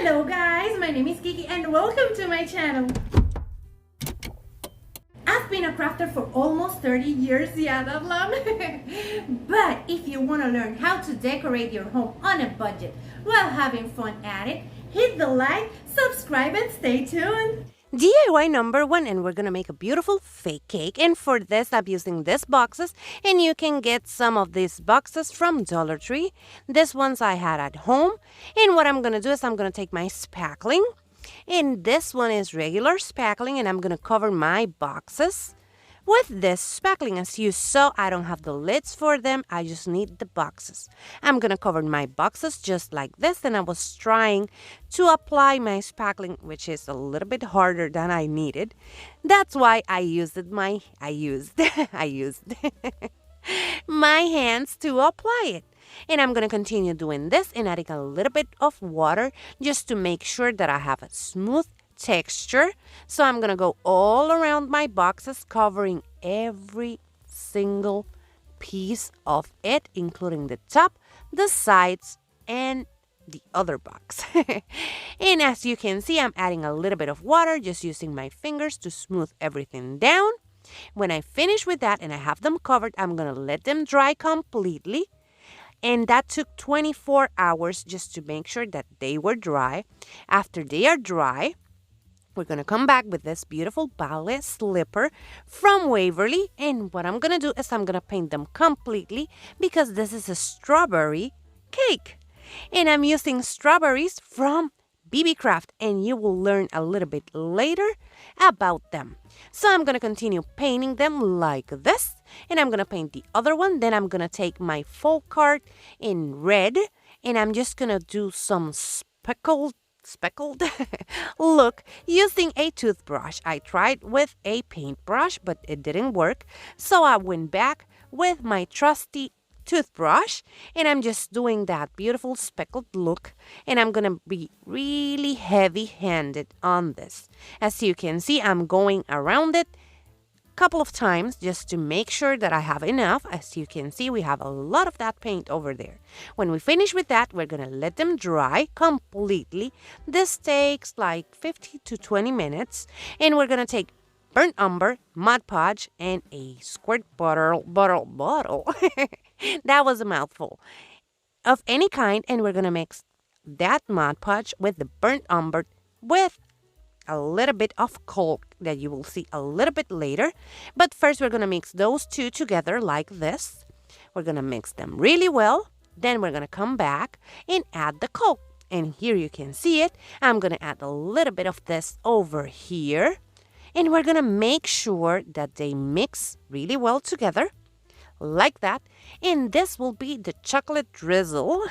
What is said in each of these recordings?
Hello guys, my name is Kiki and welcome to my channel. I've been a crafter for almost 30 years, yeah, that long. But if you want to learn how to decorate your home on a budget while having fun at it, hit the like, subscribe and stay tuned. DIY number 1, and we're gonna make a beautiful fake cake. And for this, I'm using these boxes, and you can get some of these boxes from Dollar Tree. These ones I had at home. And what I'm gonna do is I'm gonna take my spackling, and this one is regular spackling, and I'm gonna cover my boxes with this spackling. As you saw, I don't have the lids for them. I just need the boxes. I'm going to cover my boxes just like this. And I was trying to apply my spackling, which is a little bit harder than I needed. That's why I used my hands to apply it. And I'm going to continue doing this and adding a little bit of water just to make sure that I have a smooth texture. So I'm gonna go all around my boxes, covering every single piece of it, including the top, the sides, and the other box. And as you can see, I'm adding a little bit of water, just using my fingers to smooth everything down. When I finish with that and I have them covered, I'm gonna let them dry completely. And that took 24 hours just to make sure that they were dry. After they are dry, we're going to come back with this beautiful ballet slipper from Waverly. And what I'm going to do is I'm going to paint them completely because this is a strawberry cake. And I'm using strawberries from Beebeecraft, and you will learn a little bit later about them. So I'm going to continue painting them like this. And I'm going to paint the other one. Then I'm going to take my faux card in red, and I'm just going to do some speckled look using a toothbrush. I tried with a paintbrush, but it didn't work. So I went back with my trusty toothbrush, and I'm just doing that beautiful speckled look. And I'm gonna be really heavy-handed on this. As you can see, I'm going around it couple of times just to make sure that I have enough. As you can see, we have a lot of that paint over there. When we finish with that, we're gonna let them dry completely. This takes like 50 to 20 minutes, and we're gonna take burnt umber, Mod Podge, and a squirt bottle that was a mouthful of any kind, and we're gonna mix that Mod Podge with the burnt umber with a little bit of coke that you will see a little bit later. But first, we're going to mix those two together like this. We're going to mix them really well. Then we're going to come back and add the coke. And here you can see it. I'm going to add a little bit of this over here. And we're going to make sure that they mix really well together like that. And this will be the chocolate drizzle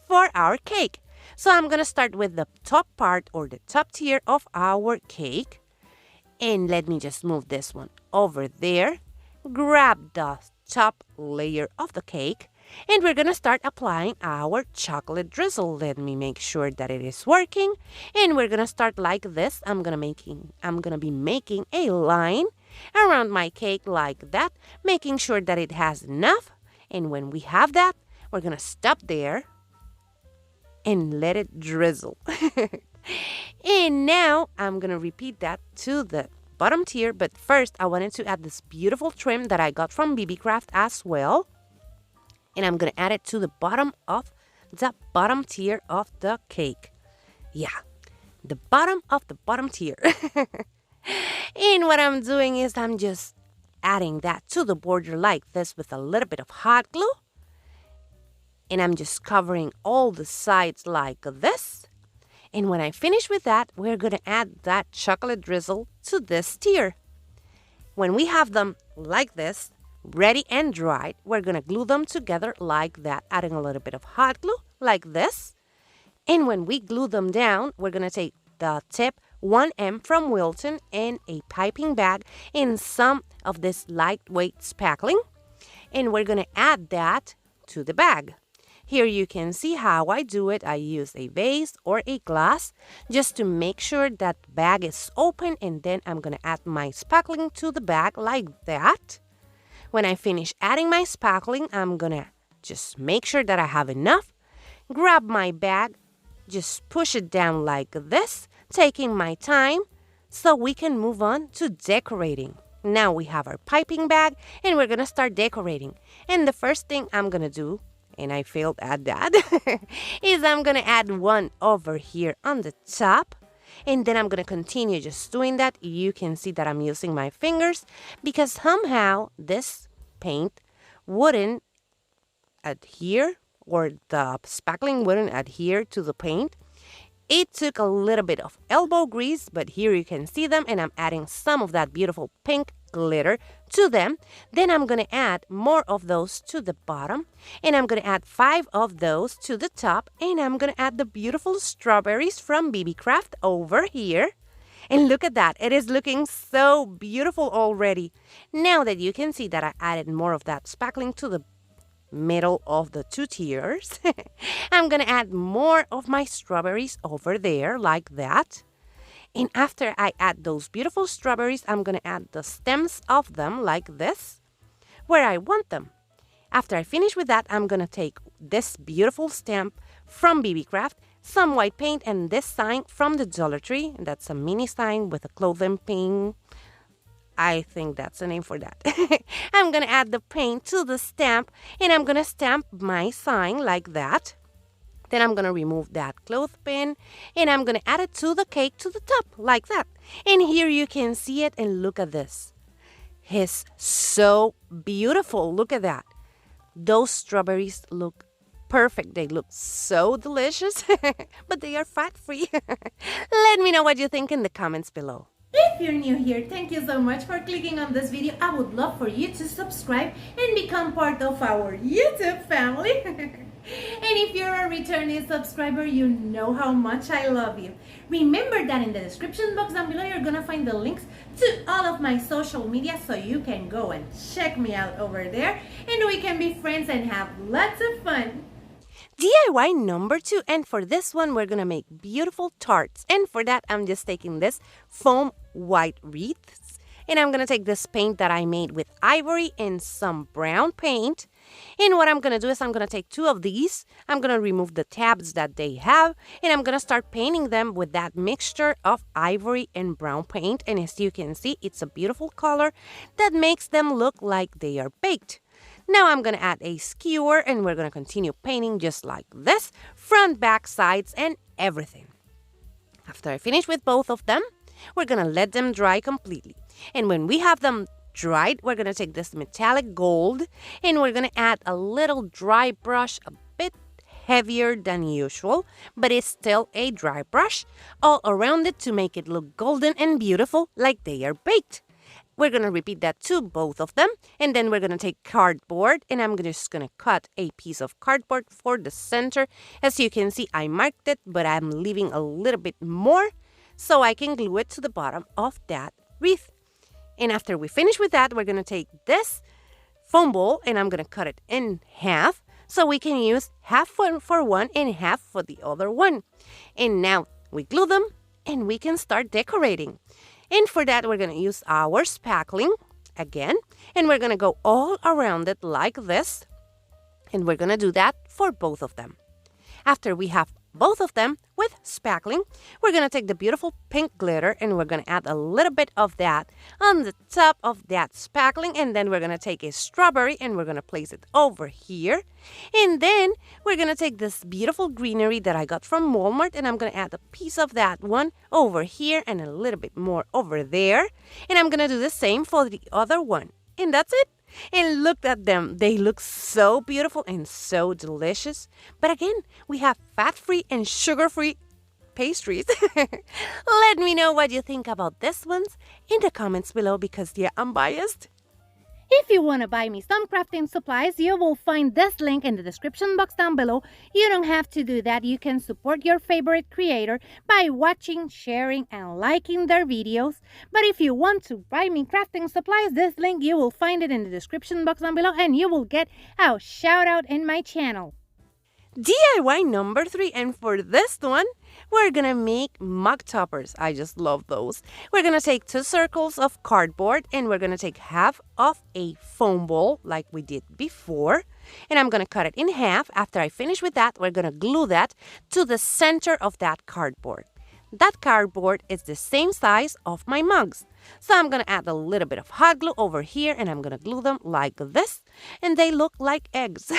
for our cake. So I'm going to start with the top part or the top tier of our cake. And let me just move this one over there. Grab the top layer of the cake. And we're going to start applying our chocolate drizzle. Let me make sure that it is working. And we're going to start like this. I'm going to be making a line around my cake like that, making sure that it has enough. And when we have that, we're going to stop there and let it drizzle. And now I'm going to repeat that to the bottom tier. But first, I wanted to add this beautiful trim that I got from Beebeecraft as well. And I'm going to add it to the bottom of the bottom tier of the cake. Yeah, the bottom of the bottom tier. And what I'm doing is I'm just adding that to the border like this with a little bit of hot glue. And I'm just covering all the sides like this. And when I finish with that, we're going to add that chocolate drizzle to this tier. When we have them like this, ready and dried, we're going to glue them together like that, adding a little bit of hot glue like this. And when we glue them down, we're going to take the tip 1M from Wilton and a piping bag and some of this lightweight spackling. And we're going to add that to the bag. Here you can see how I do it. I use a vase or a glass just to make sure that the bag is open, and then I'm going to add my spackling to the bag like that. When I finish adding my spackling, I'm going to just make sure that I have enough. Grab my bag, Just push it down like this, taking my time so we can move on to decorating. Now we have our piping bag and we're going to start decorating. And the first thing I'm going to do, and I failed at that, is I'm going to add one over here on the top. And then I'm going to continue just doing that. You can see that I'm using my fingers because somehow this paint wouldn't adhere, or the spackling wouldn't adhere to the paint. It took a little bit of elbow grease, but here you can see them, and I'm adding some of that beautiful pink glitter to them. Then I'm going to add more of those to the bottom, and I'm going to add 5 of those to the top, and I'm going to add the beautiful strawberries from Beebeecraft over here. And look at that. It is looking so beautiful already. Now that you can see that I added more of that spackling to the middle of the 2 tiers, I'm going to add more of my strawberries over there like that. And after I add those beautiful strawberries, I'm going to add the stems of them like this, where I want them. After I finish with that, I'm going to take this beautiful stamp from Beebeecraft, some white paint, and this sign from the Dollar Tree. That's a mini sign with a clothing pin. I think that's the name for that. I'm going to add the paint to the stamp, and I'm going to stamp my sign like that. Then I'm going to remove that clothespin, and I'm going to add it to the cake to the top like that. And here you can see it, and look at this. It's so beautiful. Look at that. Those strawberries look perfect. They look so delicious, but they are fat-free. Let me know what you think in the comments below. If you're new here, thank you so much for clicking on this video. I would love for you to subscribe and become part of our YouTube family. And if you're a returning subscriber, you know how much I love you. Remember that in the description box down below, you're gonna find the links to all of my social media, so you can go and check me out over there, and we can be friends and have lots of fun. DIY number 2, and for this one we're gonna make beautiful tarts, and for that I'm just taking this foam white wreaths, and I'm gonna take this paint that I made with ivory and some brown paint. And what I'm gonna do is I'm gonna take 2 of these, I'm gonna remove the tabs that they have, and I'm gonna start painting them with that mixture of ivory and brown paint. And as you can see, it's a beautiful color that makes them look like they are baked. Now I'm going to add a skewer, and we're going to continue painting just like this, front, back, sides, and everything. After I finish with both of them, we're going to let them dry completely. And when we have them dried, we're going to take this metallic gold, and we're going to add a little dry brush, a bit heavier than usual, but it's still a dry brush, all around it to make it look golden and beautiful like they are baked. We're going to repeat that to both of them, and then we're going to take cardboard, and I'm just going to cut a piece of cardboard for the center. As you can see, I marked it, but I'm leaving a little bit more so I can glue it to the bottom of that wreath. And after we finish with that, we're going to take this foam ball, and I'm going to cut it in half so we can use half for one and half for the other one. And now we glue them, and we can start decorating. And for that, we're going to use our spackling again, and we're going to go all around it like this, and we're going to do that for both of them. After we have both of them with spackling, we're going to take the beautiful pink glitter, and we're going to add a little bit of that on the top of that spackling, and then we're going to take a strawberry, and we're going to place it over here. And then we're going to take this beautiful greenery that I got from Walmart, and I'm going to add a piece of that one over here and a little bit more over there. And I'm going to do the same for the other one. And that's it. And look at them. They look so beautiful and so delicious. But again, we have fat-free and sugar-free pastries. Let me know what you think about this ones in the comments below, because yeah, I'm biased. If you want to buy me some crafting supplies, you will find this link in the description box down below. You don't have to do that. You can support your favorite creator by watching, sharing, and liking their videos. But if you want to buy me crafting supplies, this link, you will find it in the description box down below, and you will get a shout out in my channel. DIY number 3, and for this one, we're gonna make mug toppers. I just love those. We're gonna take 2 circles of cardboard, and we're gonna take half of a foam ball like we did before. and I'm going to cut it in half. After I finish with that, we're going to glue that to the center of that cardboard. That cardboard is the same size of my mugs. So I'm going to add a little bit of hot glue over here, and I'm going to glue them like this, and they look like eggs.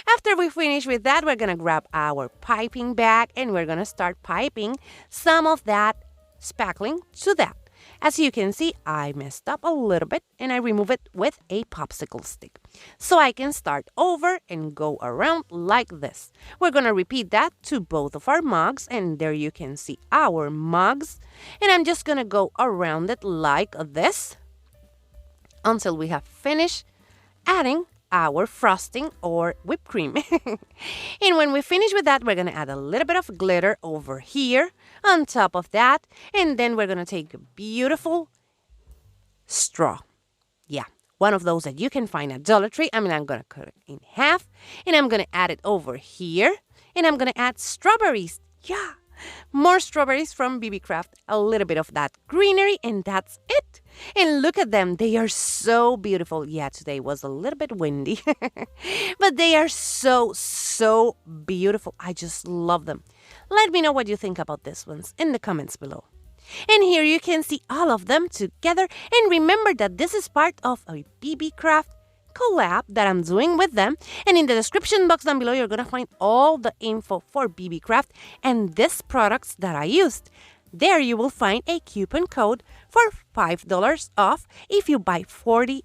After we finish with that, we're going to grab our piping bag, and we're going to start piping some of that spackling to that. As you can see, I messed up a little bit, and I remove it with a popsicle stick. So I can start over and go around like this. We're going to repeat that to both of our mugs, and there you can see our mugs. And I'm just going to go around it like this until we have finished adding our frosting or whipped cream. And when we finish with that, we're going to add a little bit of glitter over here on top of that. And then we're going to take a beautiful straw. Yeah, one of those that you can find at Dollar Tree. I'm going to cut it in half, and I'm going to add it over here. And I'm going to add strawberries. Yeah, more strawberries from Beebeecraft. A little bit of that greenery, and that's it. And look at them. They are so beautiful. Yeah, today was a little bit windy, but they are so beautiful. I just love them. Let me know what you think about these ones in the comments below. And here you can see all of them together. And remember that this is part of a Beebeecraft collab that I'm doing with them. And in the description box down below, you're going to find all the info for Beebeecraft and these products that I used. There you will find a coupon code for $5 off if you buy $40.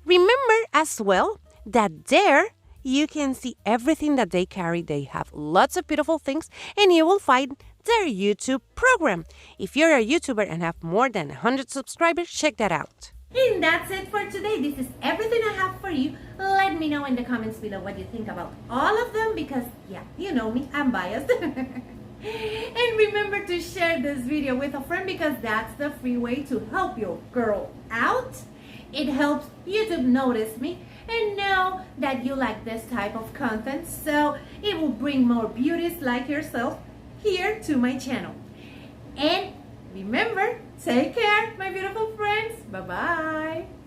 Remember as well that there you can see everything that they carry. They have lots of beautiful things, and you will find their YouTube program. If you're a YouTuber and have more than 100 subscribers, check that out. And that's it for today. This is everything I have for you. Let me know in the comments below what you think about all of them, because yeah, you know me, I'm biased. And remember to share this video with a friend, because that's the free way to help your girl out. It helps YouTube notice me and know that you like this type of content, so it will bring more beauties like yourself here to my channel. And remember, take care, my beautiful friends. Bye-bye.